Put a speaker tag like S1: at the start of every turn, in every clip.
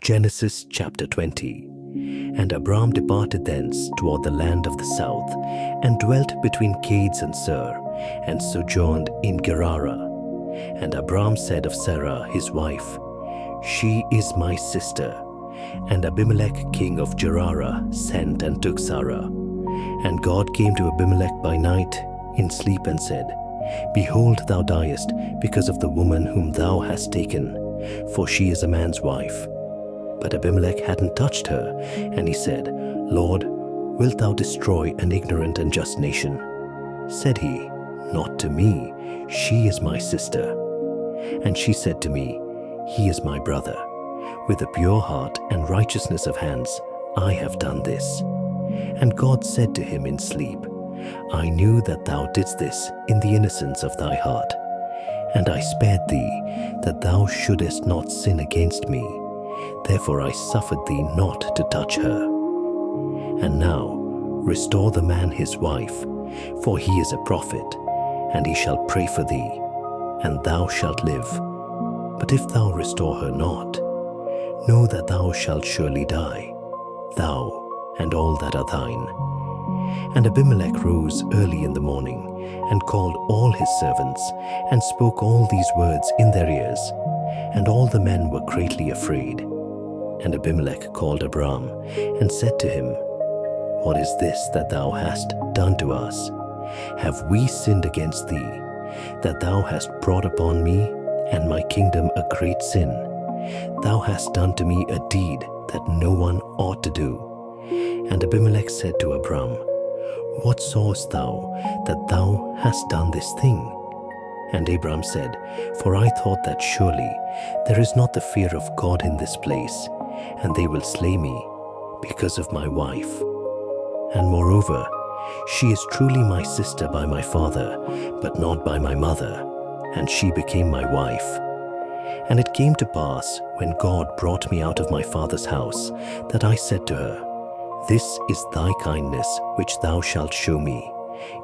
S1: Genesis chapter 20. And Abram departed thence toward the land of the south, and dwelt between Cades and Sur, and sojourned in Gerara. And Abram said of Sarah his wife, She is my sister. And Abimelech king of Gerara sent and took Sarah. And God came to Abimelech by night in sleep and said, Behold, thou diest because of the woman whom thou hast taken, for she is a man's wife. But Abimelech hadn't touched her, and he said, Lord, wilt thou destroy an ignorant and just nation? Said he, Not to me, she is my sister. And she said to me, He is my brother. With a pure heart and righteousness of hands, I have done this. And God said to him in sleep, I knew that thou didst this in the innocence of thy heart. And I spared thee, that thou shouldest not sin against me. Therefore I suffered thee not to touch her. And now restore the man his wife, for he is a prophet, and he shall pray for thee, and thou shalt live. But if thou restore her not, know that thou shalt surely die, thou and all that are thine. And Abimelech rose early in the morning, and called all his servants, and spoke all these words in their ears. And all the men were greatly afraid. And Abimelech called Abram, and said to him, What is this that thou hast done to us? Have we sinned against thee, that thou hast brought upon me and my kingdom a great sin? Thou hast done to me a deed that no one ought to do. And Abimelech said to Abram, What sawest thou that thou hast done this thing? And Abram said, For I thought that surely there is not the fear of God in this place, and they will slay me because of my wife. And moreover, she is truly my sister by my father, but not by my mother, and she became my wife. And it came to pass, when God brought me out of my father's house, that I said to her, This is thy kindness which thou shalt show me.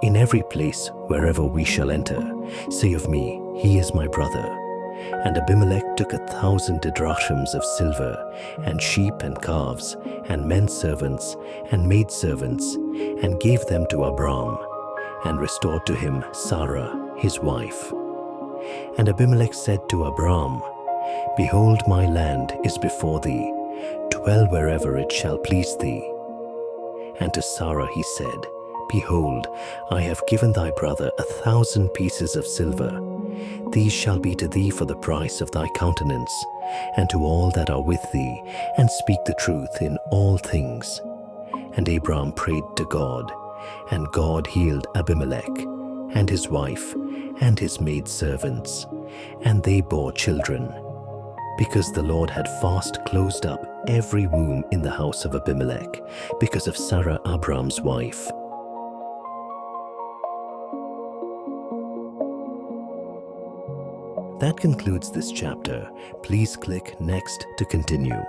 S1: In every place wherever we shall enter, say of me, He is my brother. And Abimelech took 1,000 drachms of silver, and sheep and calves, and men servants, and maidservants, and gave them to Abram, and restored to him Sarah his wife. And Abimelech said to Abram, Behold, my land is before thee, dwell wherever it shall please thee. And to Sarah he said, Behold, I have given thy brother 1,000 pieces of silver. These shall be to thee for the price of thy countenance, and to all that are with thee, and speak the truth in all things. And Abram prayed to God, and God healed Abimelech, and his wife, and his maidservants, and they bore children, because the Lord had fast closed up every womb in the house of Abimelech, because of Sarah Abram's wife. That concludes this chapter. Please click Next to continue.